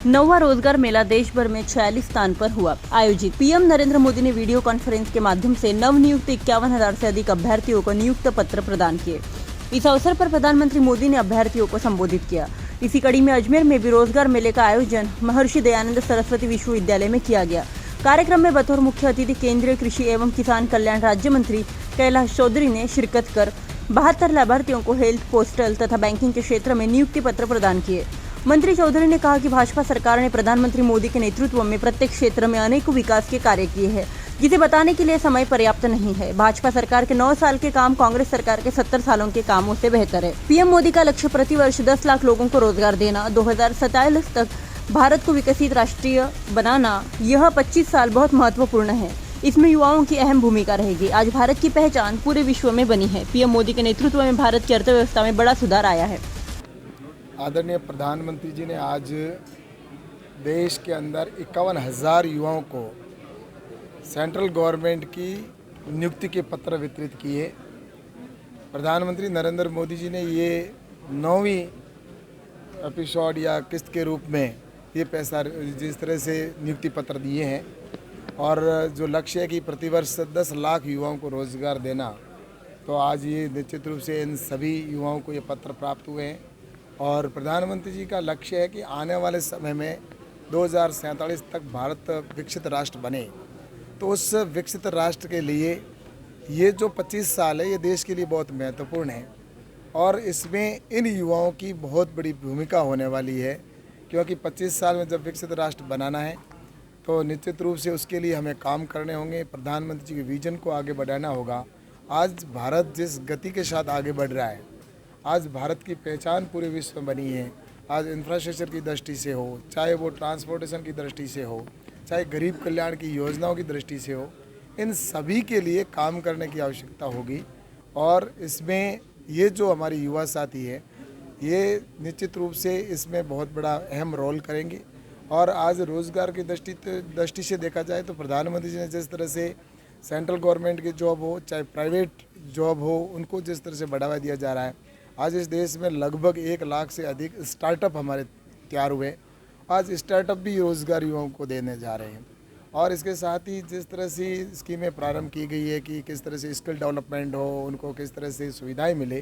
नौवां रोजगार मेला देश भर में 46 स्थान पर हुआ आयोजित। पीएम नरेंद्र मोदी ने वीडियो कॉन्फ्रेंस के माध्यम से नवनियुक्त 51,000 से अधिक अभ्यर्थियों को नियुक्त पत्र प्रदान किए। इस अवसर पर प्रधानमंत्री मोदी ने अभ्यर्थियों को संबोधित किया। इसी कड़ी में अजमेर में भी रोजगार मेले का आयोजन महर्षि दयानंद सरस्वती विश्वविद्यालय में किया गया। कार्यक्रम में बतौर मुख्य अतिथि केंद्रीय कृषि एवं किसान कल्याण राज्य मंत्री कैलाश चौधरी ने शिरकत कर 72 लाभार्थियों को हेल्थ, पोस्टल तथा बैंकिंग के क्षेत्र में नियुक्ति पत्र प्रदान किए। मंत्री चौधरी ने कहा कि भाजपा सरकार ने प्रधानमंत्री मोदी के नेतृत्व में प्रत्येक क्षेत्र में अनेकों विकास के कार्य किए हैं, जिसे बताने के लिए समय पर्याप्त नहीं है। भाजपा सरकार के 9 साल के काम कांग्रेस सरकार के 70 सालों के कामों से बेहतर है। पीएम मोदी का लक्ष्य प्रतिवर्ष 10 लाख लोगों को रोजगार देना, 2047 तक भारत को विकसित राष्ट्रीय बनाना, यह 25 साल बहुत महत्वपूर्ण है। इसमें युवाओं की अहम भूमिका रहेगी। आज भारत की पहचान पूरे विश्व में बनी है। पीएम मोदी के नेतृत्व में भारत की अर्थव्यवस्था में बड़ा सुधार आया है। आदरणीय प्रधानमंत्री जी ने आज देश के अंदर 51,000 युवाओं को सेंट्रल गवर्नमेंट की नियुक्ति के पत्र वितरित किए। प्रधानमंत्री नरेंद्र मोदी जी ने ये 9वीं एपिसोड या किस्त के रूप में ये पैसा जिस तरह से नियुक्ति पत्र दिए हैं और जो लक्ष्य है कि प्रतिवर्ष 10 लाख युवाओं को रोज़गार देना, तो आज ये निश्चित रूप से इन सभी युवाओं को ये पत्र प्राप्त हुए हैं। और प्रधानमंत्री जी का लक्ष्य है कि आने वाले समय में 2047 तक भारत विकसित राष्ट्र बने। तो उस विकसित राष्ट्र के लिए ये जो 25 साल है ये देश के लिए बहुत महत्वपूर्ण है और इसमें इन युवाओं की बहुत बड़ी भूमिका होने वाली है, क्योंकि 25 साल में जब विकसित राष्ट्र बनाना है तो निश्चित रूप से उसके लिए हमें काम करने होंगे। प्रधानमंत्री जी के विजन को आगे बढ़ाना होगा। आज भारत जिस गति के साथ आगे बढ़ रहा है, आज भारत की पहचान पूरे विश्व में बनी है। आज इंफ्रास्ट्रक्चर की दृष्टि से हो, चाहे वो ट्रांसपोर्टेशन की दृष्टि से हो, चाहे गरीब कल्याण की योजनाओं की दृष्टि से हो, इन सभी के लिए काम करने की आवश्यकता होगी। और इसमें ये जो हमारी युवा साथी है ये निश्चित रूप से इसमें बहुत बड़ा अहम रोल करेंगे। और आज रोज़गार की दृष्टि से देखा जाए तो प्रधानमंत्री जी ने जिस तरह से सेंट्रल गवर्नमेंट की जॉब हो चाहे प्राइवेट जॉब हो, उनको जिस तरह से बढ़ावा दिया जा रहा है, आज इस देश में लगभग 1 लाख से अधिक स्टार्टअप हमारे तैयार हुए। आज स्टार्टअप भी रोज़गार युवाओं को देने जा रहे हैं। और इसके साथ ही जिस तरह से स्कीमें प्रारंभ की गई है कि किस तरह से स्किल डेवलपमेंट हो, उनको किस तरह से सुविधाएं मिले,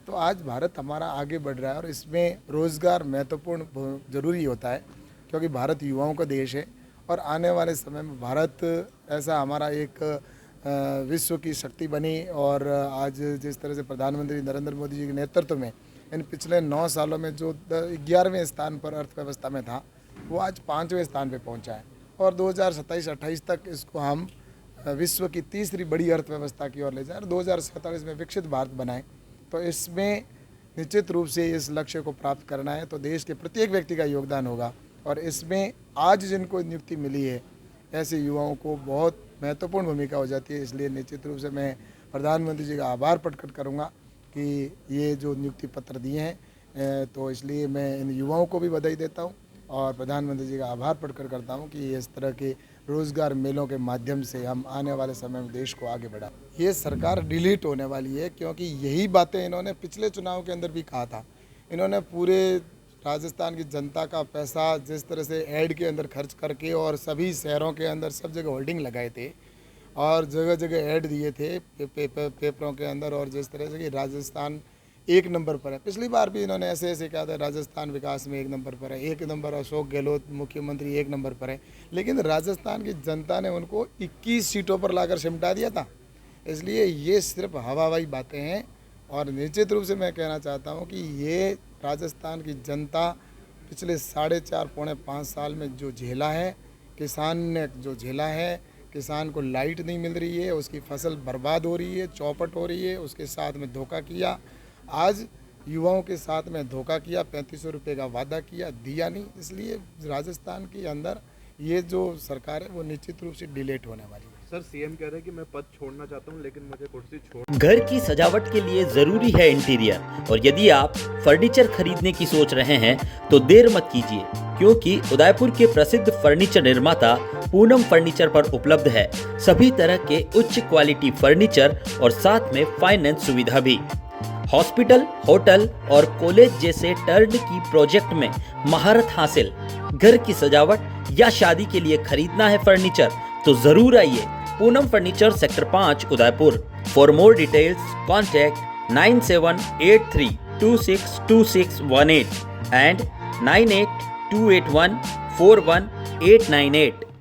तो आज भारत हमारा आगे बढ़ रहा है। और इसमें रोज़गार महत्वपूर्ण ज़रूरी होता है, क्योंकि भारत युवाओं का देश है और आने वाले समय में भारत ऐसा हमारा एक विश्व की शक्ति बनी। और आज जिस तरह से प्रधानमंत्री नरेंद्र मोदी जी के नेतृत्व में इन पिछले 9 सालों में जो 11वें स्थान पर अर्थव्यवस्था में था, वो आज 5वें स्थान पर पहुंचा है। और 2027-28 तक इसको हम विश्व की तीसरी बड़ी अर्थव्यवस्था की ओर ले जाएं और 2047 में विकसित भारत बनाएं। तो इसमें निश्चित रूप से इस लक्ष्य को प्राप्त करना है तो देश के प्रत्येक व्यक्ति का योगदान होगा। और इसमें आज जिनको नियुक्ति मिली है ऐसे युवाओं को बहुत महत्वपूर्ण भूमिका हो जाती है। इसलिए निश्चित रूप से मैं प्रधानमंत्री जी का आभार प्रकट करूंगा कि ये जो नियुक्ति पत्र दिए हैं, तो इसलिए मैं इन युवाओं को भी बधाई देता हूं और प्रधानमंत्री जी का आभार प्रकट करता हूं कि इस तरह के रोज़गार मेलों के माध्यम से हम आने वाले समय में देश को आगे बढ़ा। ये सरकार डिलीट होने वाली है, क्योंकि यही बातें इन्होंने पिछले चुनाव के अंदर भी कहा था। इन्होंने पूरे राजस्थान की जनता का पैसा जिस तरह से ऐड के अंदर खर्च करके और सभी शहरों के अंदर सब जगह होल्डिंग लगाए थे और जगह जगह ऐड दिए थे पेपरों के अंदर, और जिस तरह से कि राजस्थान 1 नंबर पर है। पिछली बार भी इन्होंने ऐसे कहा था राजस्थान विकास में 1 नंबर पर है, 1 नंबर अशोक गहलोत मुख्यमंत्री 1 नंबर पर है, लेकिन राजस्थान की जनता ने उनको 21 सीटों पर लाकर सिमटा दिया था। इसलिए ये सिर्फ हवाई बातें हैं। और निश्चित रूप से मैं कहना चाहता हूँ कि ये राजस्थान की जनता पिछले 4.5 पौने 5 साल में जो झेला है, किसान ने जो झेला है, किसान को लाइट नहीं मिल रही है, उसकी फसल बर्बाद हो रही है, चौपट हो रही है, उसके साथ में धोखा किया। आज युवाओं के साथ में धोखा किया, 3500 रुपये का वादा किया, दिया नहीं। इसलिए राजस्थान के अंदर ये जो सरकार है वो निश्चित रूप से डिलीट होने वाली है। सर, सीएम कह रहे हैं कि मैं पद छोड़ना चाहता हूं, लेकिन मुझे कुर्सी छोड़। घर की सजावट के लिए जरूरी है इंटीरियर, और यदि आप फर्नीचर खरीदने की सोच रहे हैं तो देर मत कीजिए, क्योंकि उदयपुर के प्रसिद्ध फर्नीचर निर्माता पूनम फर्नीचर पर उपलब्ध है सभी तरह के उच्च क्वालिटी फर्नीचर और साथ में फाइनेंस सुविधा भी। हॉस्पिटल, होटल और कॉलेज जैसे टर्नकी प्रोजेक्ट में महारत हासिल, घर की सजावट या शादी के लिए खरीदना है फर्नीचर तो जरूर आइए Poonam furniture sector 5 Udaipur. For more details contact 9783262618 and 9828141898।